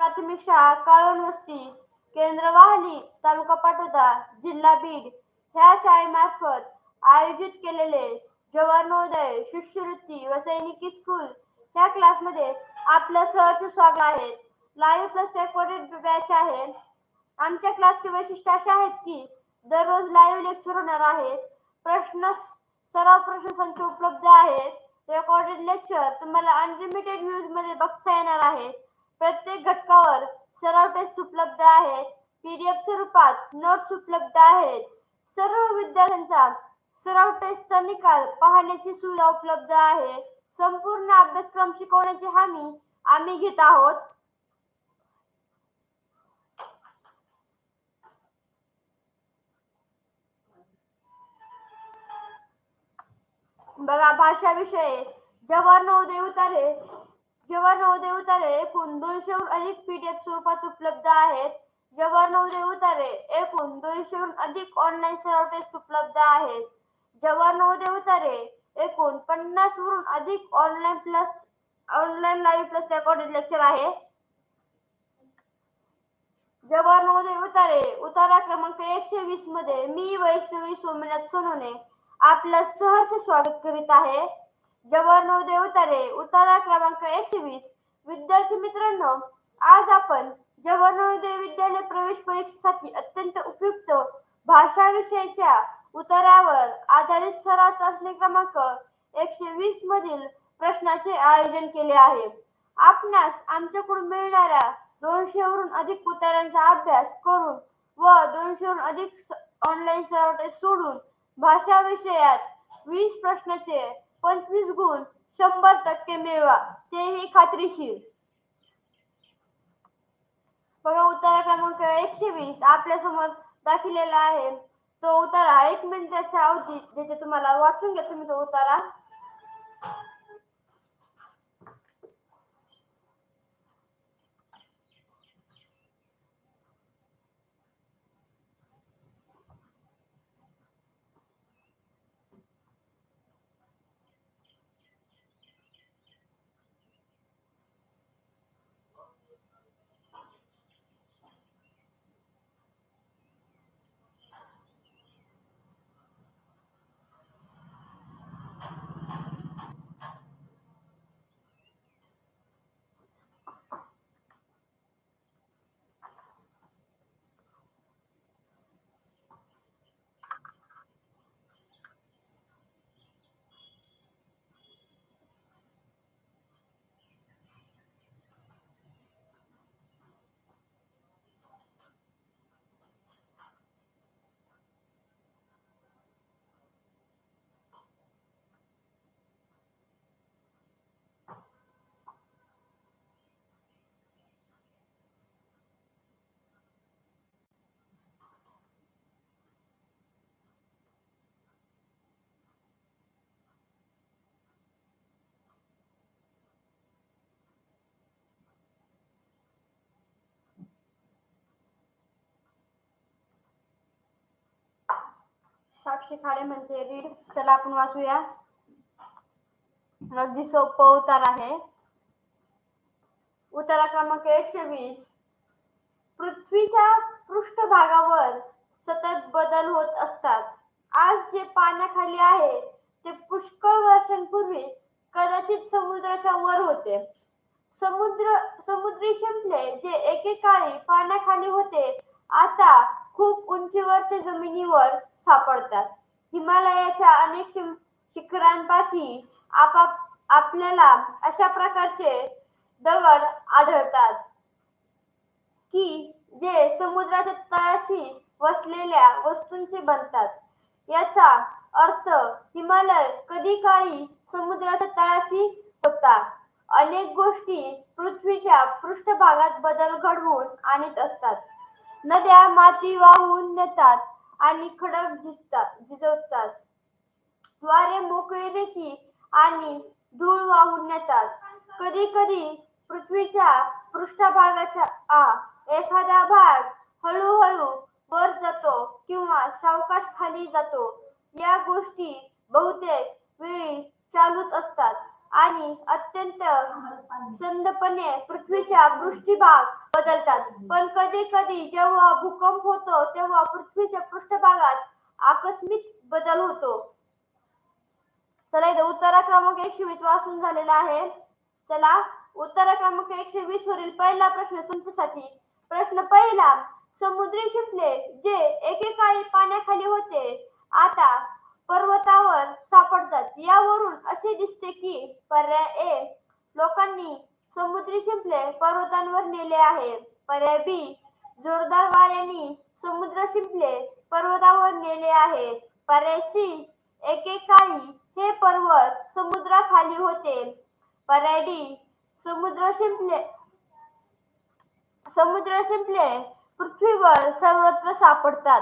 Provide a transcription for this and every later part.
प्राथमिक शाळा काळवणवस्ती, केंद्र वाहली, तालुका पाटोदा, जिल्हा बीड ह्या शाळेमार्फत आयोजित केलेले जवाहर नवोदय शिष्यवृत्ती व सैनिकी स्कूल ह्या क्लासमध्ये आपलं सहर्ष स्वागत आहे. लाईव्ह प्लस रेकॉर्डेड बॅच आहे. आमच्या क्लासचे वैशिष्ट्य असे आहेत की दररोज लाईव्ह लेक्चर होणार आहेत. सराव प्रश्न संच उपलब्ध आहेत. रेकॉर्डेड लेक्चर तुम्हाला अनलिमिटेड व्ह्यूज मध्ये बघता येणार आहे. प्रत्येक घटकावर सराव टेस्ट उपलब्ध आहेत. पीडीएफ स्वरूपात नोट्स उपलब्ध आहेत. सर्व विद्यार्थ्यांचा सराव टेस्टचा निकाल पाहण्याची सुविधा उपलब्ध आहे. संपूर्ण अभ्यासक्रम शिकवण्याची हमी आम्ही घेत आहोत. बघा, भाषा विषय जवाहर नवोदय उतारे एकूण 200हून अधिक पीडीएफ स्वरूपात उपलब्ध आहेत. जवाहर नवोदय उतारे एकूण 200हून अधिक ऑनलाईन सराव टेस्ट उपलब्ध आहेत. जवाहर नवोदय उतारे एकूण 50हून अधिक online live plus recorded lecture आहे. जवाहर नवोदय उतारा क्रमांक 120 मध्ये मी वैष्णवी सोमनाथ सोनवणे आपलं सहर्ष स्वागत करीत आहे. जवाहर नवोदय उतारा क्रमांक 120 विद्यार्थी मित्रांनो, आज आपण जवाहर नवोदय विद्यालय प्रवेश परीक्षेसाठी अत्यंत उपयुक्त भाषा विषयाच्या उतारावर आधारित सराव चाचणी क्रमांक 120 मधील प्रश्नाचे आयोजन केले आहे. आपणास आमच्याकडून मिळणाऱ्या 200हून अधिक उतार्यांचा अभ्यास करून व 200हून अधिक ऑनलाईन सराव टेस्ट सोडून भाषा विषयात 20 प्रश्नाचे 25 गुण 100% मिळवा, तेही खात्रीशीर. बघा, उतारा क्रमांक 120 आपल्या समोर दाखवलेला आहे. तो उतारा 1 मिनिटाच्या अवधी देते तुम्हाला. वाचून घ्या तुम्ही तो उतारा. साक्षी खाडे म्हणते रीड. चला आपण वाचूया. अगदी सोपं उतार आहे. उतारा क्रमांक 120. पृथ्वीच्या पृष्ठभागावर सतत बदल होत असतात. आज जे पाण्याखाली आहे ते पुष्कळ वर्षांपूर्वी कदाचित समुद्राच्या वर होते. समुद्री शिंपले जे एकेकाळी पाण्याखाली होते आता खूप उंचीवर ते जमिनीवर सापडतात. हिमालयाच्या अनेक शिखरांपाशी आपल्याला अशा प्रकारचे दगड आढळतात की जे समुद्राच्या तळाशी वसलेल्या वस्तूंचे बनतात. याचा अर्थ हिमालय कधी काळी समुद्राच्या तळाशी होता. अनेक गोष्टी पृथ्वीच्या पृष्ठभागात बदल घडवून आणत असतात. नद्या माती वाहून नेतात आणि खडक झिजवतात. वारे मोकळी रेती आणि धूळ वाहून नेतात. कधी कधी पृथ्वीच्या पृष्ठभागाचा एखादा भाग हळूहळू वर जातो किंवा सावकाश खाली जातो. या गोष्टी बहुतेक वेळी चालूच असतात आणि अत्यंत संदपणे पृथ्वीच्या पृष्ठभाग बदलतात. पण कधी कधी जेव्हा भूकंप होतो तेव्हा पृथ्वीच्या पृष्ठभागात आकस्मिक बदल होतो. चला इथे उत्तर क्रमांक 120 वाचून झालेला आहे. चला उत्तर क्रमांक 120 वरील पहिला प्रश्न तुमच्यासाठी. प्रश्न पहिला, समुद्री शिंपले जे एकेकाळी पाण्याखाली होते आता पर्वतावर सापडतात, यावरून असे दिसते की पर्याय ए, लोकांनी समुद्री शिंपले पर्वतांवर नेले आहे. पर्याय बी, जोरदार वाऱ्यांनी समुद्र शिंपले पर्वतावर नेले आहेत. पर्याय सी, एकेकाळी हे पर्वत समुद्राखाली होते. पर्याय डी, समुद्र शिंपले पृथ्वीवर सर्वत्र सापडतात.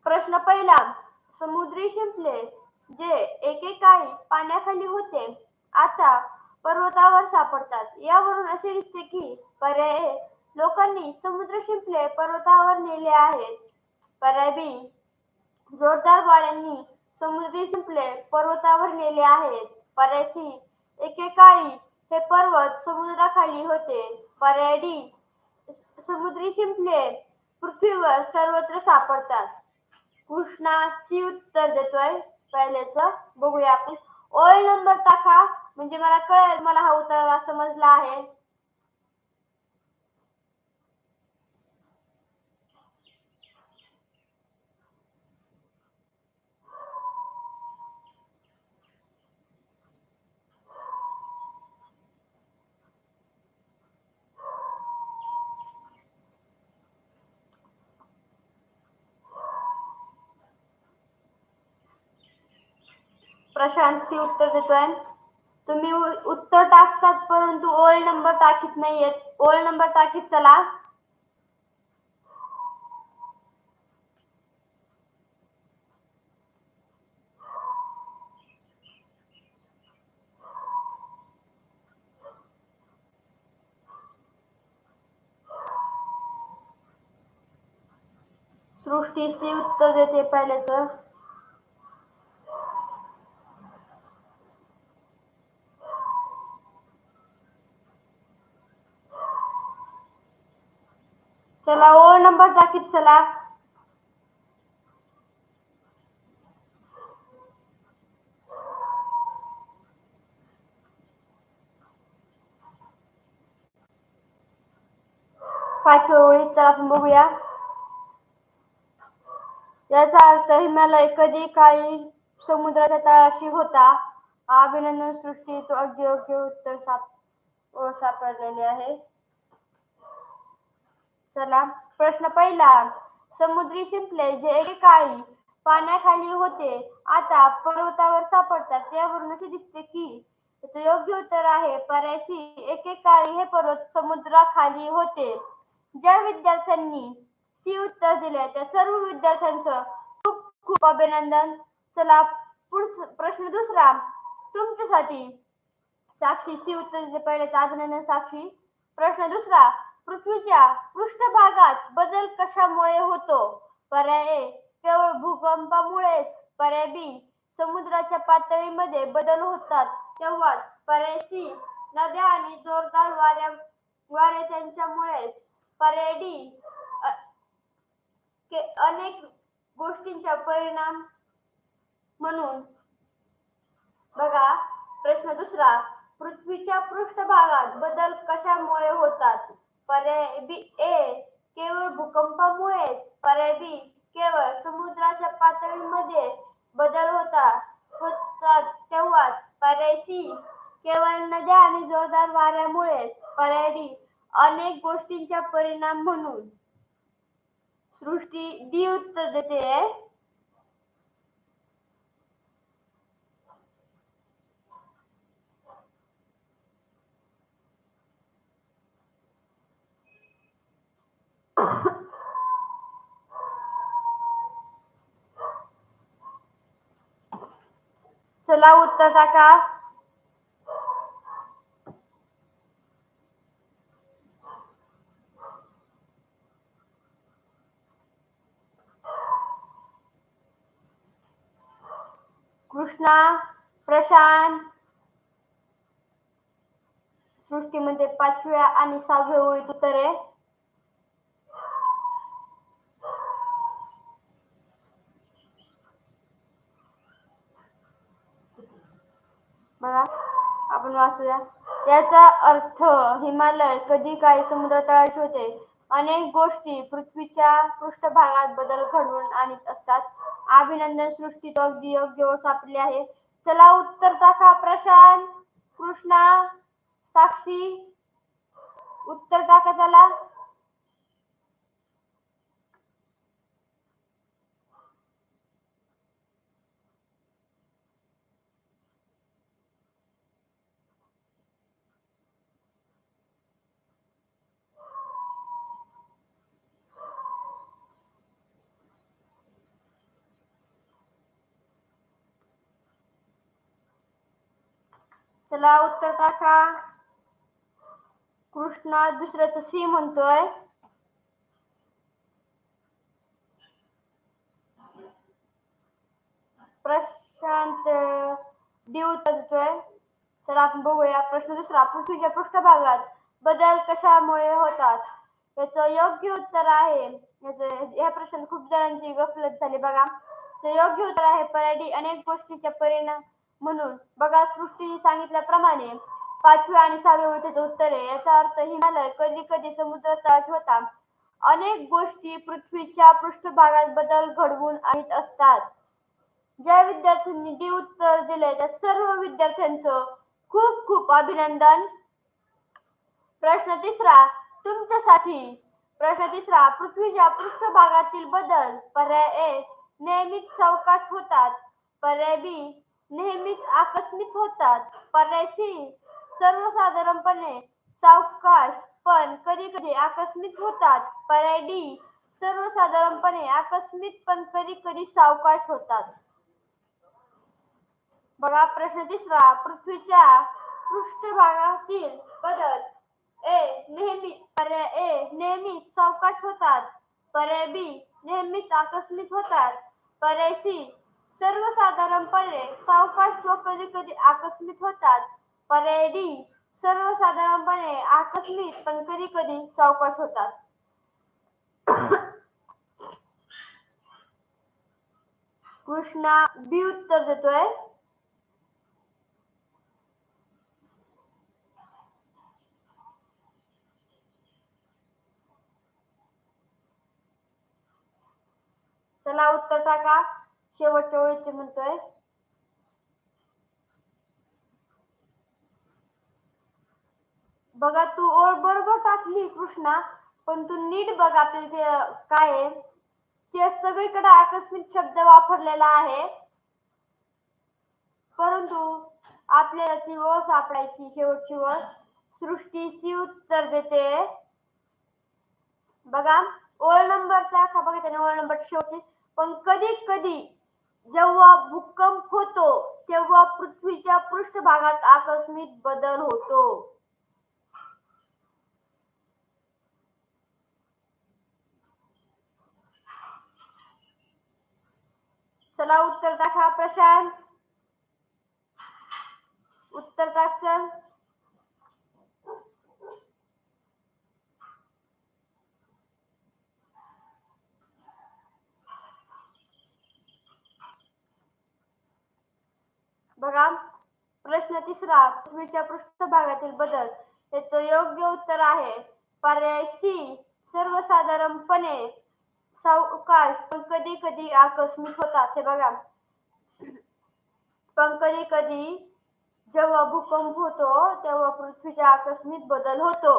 प्रश्न पहिला, समुद्री शिंपले जे एकेकाळी पाण्याखाली होते आता पर्वतावर सापडतात, यावरून असे दिसते की पर्याय ए, लोकांनी समुद्र शिंपले पर्वतावर नेले आहेत. पर्याय बी, जोरदार वाऱ्यांनी समुद्री शिंपले पर्वतावर नेले आहेत. पर्याय सी, एकेकाळी हे पर्वत समुद्राखाली होते. पर्याय डी, समुद्री शिंपले पृथ्वीवर सर्वत्र सापडतात. कृष्णा सी उत्तर देतोय पहिलेच. बघूया आपण. ओळ नंबर टाका म्हणजे मला कळेल मला हा उत्तर समजला आहे. प्रशांत सी उत्तर देतोय. तुम्ही उत्तर टाकतात परंतु ओळ नंबर टाकीत नाहीयेत. ओळ नंबर टाकीत चला. सृष्टी सी उत्तर देते पहिलेच. चला ओळ नंबर टाकीत चला. पाचव्या ओळीत चला आपण बघूया. याचा अर्थ हिमालय कधी काळी समुद्राच्या तळाशी होता. अभिनंदन सृष्टी, तो अगदी योग्य उत्तर सापडलेले आहे. चला प्रश्न पहिला, समुद्री शिंपले जे एकेकाळी पाण्याखाली होते आता पर्वतावर सापडतात, यावरून असे दिसते की. याचं योग्य उत्तर आहे पर्याय सी, एकेकाळी हे पर्वत समुद्राखाली होते. ज्या विद्यार्थ्यांनी सी उत्तर दिले त्या सर्व विद्यार्थ्यांचं खूप खूप अभिनंदन. चला प्रश्न दुसरा तुमच्यासाठी. साक्षी सी उत्तर दिले पहिलेच अभिनंदन साक्षी. प्रश्न दुसरा, पृथ्वीच्या पृष्ठभागात बदल कशामुळे होतो? पर्याय ए, केवळ भूकंपामुळेच. पर्याय बी, समुद्राच्या पातळीमध्ये बदल होतात तेव्हाच. पर्याय सी, नद्या आणि जोरदार वारे त्यांच्यामुळेच. पर्याय डी, अनेक गोष्टींचा परिणाम म्हणून. बघा प्रश्न दुसरा, पृथ्वीच्या पृष्ठभागात बदल कशामुळे होतात? पर्याय बी ए, केवळ भूकंपामुळेच. पर्याय बी, केवळ समुद्राच्या पातळीमध्ये बदल होतात तेव्हाच. पर्याय सी, केवळ नद्या आणि जोरदार वाऱ्यामुळेच. पर्याय डी, अनेक गोष्टींचा परिणाम म्हणून. सृष्टी डी उत्तर देते. चला उत्तर टाका. कृष्णा, प्रशांत. सृष्टीमध्ये 5व्या आणि 6व्या ओळीत उत्तरे. बघा आपण वाचूया. याचा अर्थ हिमालय कधी काही समुद्रतळाशी होते. अनेक गोष्टी पृथ्वीच्या पृष्ठभागात बदल घडवून आणत असतात. अभिनंदन सृष्टी, तो अगदी योग्य ओळ सापडली आहे. चला उत्तर टाका. प्रशांत, कृष्णा, साक्षी, उत्तर टाका चला. चला उत्तर टाका. कृष्णा दुसऱ्याचं सी म्हणतोय. प्रशांत डी उत्तर देतोय. तर आपण बघूया प्रश्न दुसरा. पृथ्वीच्या पृष्ठभागात बदल कशामुळे होतात? याचं योग्य उत्तर आहे, या प्रश्नात खूप जणांची गफलत झाली बघा. योग्य उत्तर आहे पराडी अनेक गोष्टींचा परिणाम म्हणून. बघा सृष्टीने सांगितल्याप्रमाणे 5व्या आणि 6व्या ओळीचं उत्तर आहे. याचा अर्थ हिमालय कधी कधी समुद्रतळाशी होता. अनेक गोष्टी पृथ्वीच्या पृष्ठभागात बदल घडवून आणत असतात. ज्या विद्यार्थ्यांनी डी उत्तर दिले त्या सर्व विद्यार्थ्यांचं खूप खूप अभिनंदन. प्रश्न तिसरा तुमच्यासाठी. प्रश्न तिसरा. पृथ्वीच्या पृष्ठभागातील बदल. पर्याय ए नेहमीच सावकाश होतात. पर्याय बी नेहमीच आकस्मिक होतात. पर्याय सी सर्वसाधारणपणे सावकाश पण कधी कधी आकस्मिक होतात. पर्याय डी सर्वसाधारणपणे आकस्मिक पण कधी कधी सावकाश होतात. बघा प्रश्न तिसरा. पृथ्वीच्या पृष्ठभागातील बदल पर्याय ए नेहमीच सावकाश होतात. पर्याय बी नेहमीच आकस्मिक होतात. पर्याय सी सर्वसाधारणपणे सावकाश व कधी कधी आकस्मिक होतात. पर्याय डी सर्वसाधारणपणे आकस्मिक पण कधी कधी सावकाश होतात. कृष्णा बी उत्तर देतोय. चला उत्तर टाका. शेवटच्या ओळीचे म्हणतोय. बघा तू ओळ बरोबर टाकली कृष्णा, पण तू नीट बघ आपल्याला काय आहे ते. सगळीकडे आकस्मिक शब्द वापरलेला आहे, परंतु आपल्याला ती ओळ सापडायची शेवटची ओळ. सृष्टी सी उत्तर देते. बघा ओळ नंबर टाका. बघा त्याने ओळ नंबर शेवटची. पण कधी कधी जेव्हा भूकंप होतो तेव्हा पृथ्वीच्या पृष्ठभागात आकस्मिक बदल होतो. चला उत्तर टाका. प्रशांत उत्तर टाक चल. बघा प्रश्न तिसरा. पृथ्वीच्या पृष्ठभागातील बदल. याचं योग्य उत्तर आहे पर्याय सी सर्वसाधारणपणे सावकाश पण कधी कधी आकस्मिक होतात. हे बघा पण कधी कधी जेव्हा भूकंप होतो तेव्हा पृथ्वीच्या आकस्मिक बदल होतो.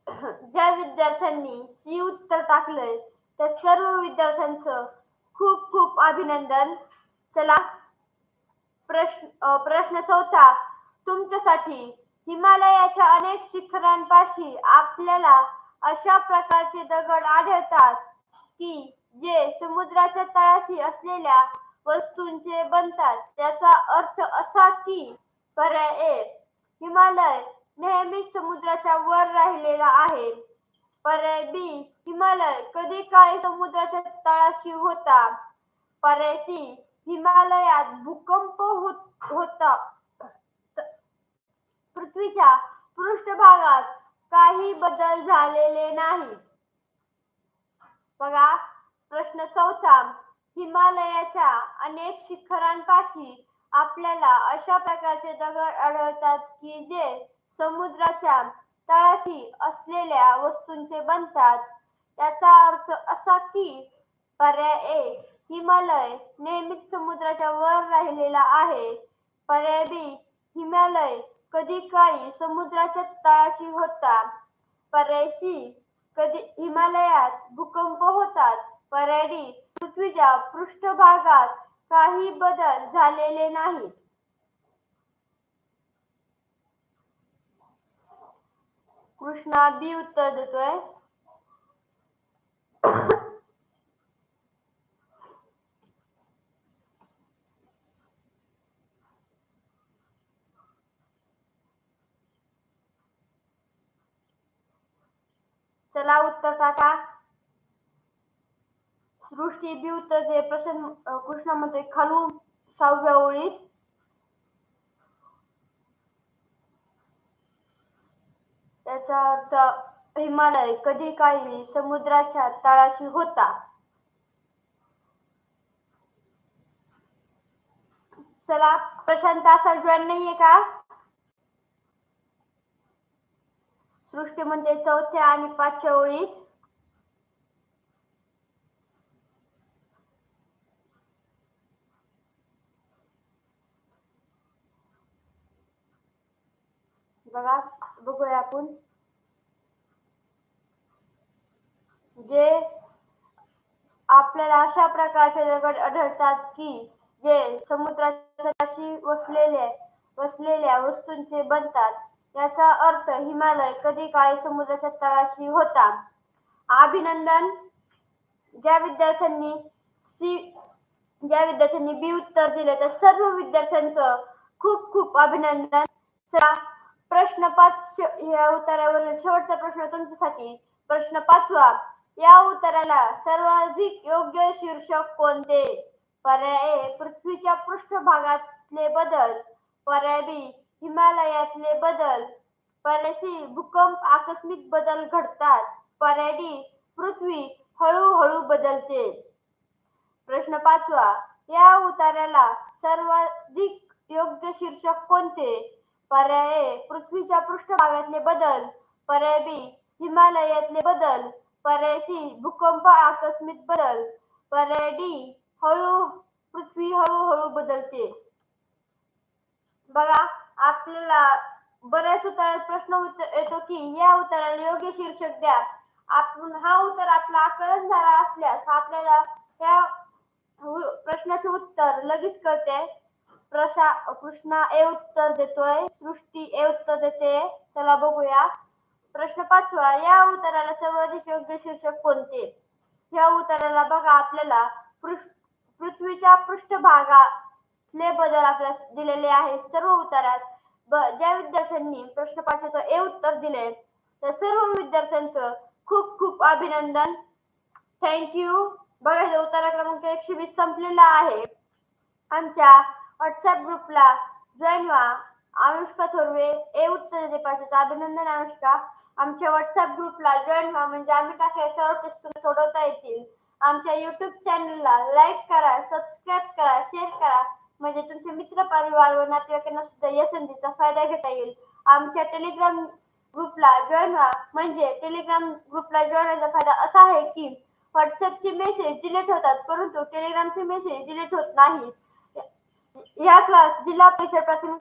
ज्या विद्यार्थ्यांनी सी उत्तर टाकलंय त्या सर्व विद्यार्थ्यांचं खूप खूप अभिनंदन. चला प्रश्न चौथा तुमच्यासाठी. हिमालयाच्या अनेक शिखरांपाशी आपल्याला अशा प्रकारचे दगड आढळतात की जे समुद्राच्या तळाशी असलेल्या वस्तूंचे बनतात. त्याचा अर्थ असा की पर्याय ए हिमालय नेहमीच समुद्राच्या वर राहिलेला आहे. पर्याय बी हिमालय कधी काळी समुद्राच्या तळाशी होता. पर्याय सी हिमालयात भूकंप होता. पृथ्वीच्या पृष्ठभागात काही बदल झालेले नाहीत. बघा प्रश्न चौथा, हिमालयाच्या अनेक शिखरांपाशी आपल्याला अशा प्रकारचे दगड आढळतात की जे समुद्राच्या तळाशी असलेल्या वस्तूंचे बनतात. याचा अर्थ असा की पर्याय ए, हिमालय नेहमीच समुद्राच्या वर राहिलेला आहे. पर्याय बी, हिमालय कधी काळी समुद्राच्या तळाशी होता. पर्याय सी, कधी हिमालयात भूकंप होतात. पर्याय डी, पृथ्वीच्या पृष्ठभागात काही बदल झालेले नाहीत. कृष्णा बी उत्तर देतोय. चला उत्तर टाका. सृष्टी बी उत्तर दे. प्रश्न कृष्णा म्हणतोय खालून 6व्या ओळीत. त्याचा अर्थ हिमालय कधी काळी समुद्राच्या तळाशी होता. चला प्रशांत असा जॉईन नाहीये का? सृष्टी म्हणते 4थ्या आणि 5व्या ओळीत. बघा बघूया आपण. जे आपल्याला अशा प्रकारचे दगड आढळतात की जे समुद्राच्या तळाशी वसलेल्या वस्तूंचे बनतात. याचा अर्थ हिमालय कधी काळी समुद्राच्या तळाशी होता. अभिनंदन. ज्या विद्यार्थ्यांनी बी उत्तर दिले त्या सर्व विद्यार्थ्यांचं खूप खूप अभिनंदन. चला प्रश्न 5 या उत्तरावरील शेवटचा प्रश्न तुमच्यासाठी. प्रश्न 5वा, या उत्तराला सर्वाधिक योग्य शीर्षक कोणते? पर्याय ए, पृथ्वीच्या पृष्ठभागातले बदल. पर्याय बी, हिमालयातले बदल. पर्याय सी, भूकंप आकस्मिक बदल घडतात. पर्याय डी, पृथ्वी हळूहळू बदलते. प्रश्न 5वा, या उत्तराला सर्वाधिक योग्य शीर्षक कोणते? पर्याय ए, पृथ्वीच्या पृष्ठभागातले बदल. पर्याय बी, हिमालयातले बदल. पर्याय सी, भूकंप आकस्मिक बदल. पर्याय डी, पृथ्वी हळूहळू बदलते. बघा आपल्याला बऱ्याच उत्तरात प्रश्न येतो की या उत्तराला योग्य शीर्षक द्या. आपण हा उत्तर आपला आकलन झाला असल्यास आपल्याला या प्रश्नाचे उत्तर लगेच कळते. कृष्णा ए उत्तर देतोय. सृष्टी ए उत्तर देते. चला बघूया. प्रश्न 5वा, या उत्तराला सर्वाधिक योग्य शीर्षक कोणते? या उत्तराला बघा आपल्याला पृथ्वीच्या पृष्ठभागातले बदल आपल्याला दिलेले आहे सर्व उत्तरात. ज्या विद्यार्थ्यांनी प्रश्न 5चं ए उत्तर दिले त्या सर्व विद्यार्थ्यांचं खूप खूप अभिनंदन. थँक्यू. बघा उत्तर क्रमांक 120 संपलेला आहे. आमच्या व्हॉट्सअप ग्रुपला जॉईन व्हा. अनुष्का थोरवे ए उत्तर देते 5चं. अभिनंदन अनुष्का. आमच्या व्हॉट्सअप ग्रुपला जॉईन व्हा म्हणजे आम्ही टाकलेले सर्व प्रश्न सोडवता येतील. आमच्या युट्यूब चॅनलला लाईक करा, सबस्क्राईब करा, शेअर करा म्हणजे तुमचे मित्र परिवार व नातेवाईकांना सुद्धा या संधीचा फायदा घेता येईल. आमच्या टेलिग्राम ग्रुपला जॉईन व्हा म्हणजे टेलिग्राम ग्रुपला जॉईन व्हायचा फायदा असा आहे की व्हॉट्सअपचे मेसेज डिलीट होतात परंतु टेलिग्रामचे मेसेज डिलीट होत नाहीत. या क्लास जिल्हा परिषद प्राथमिक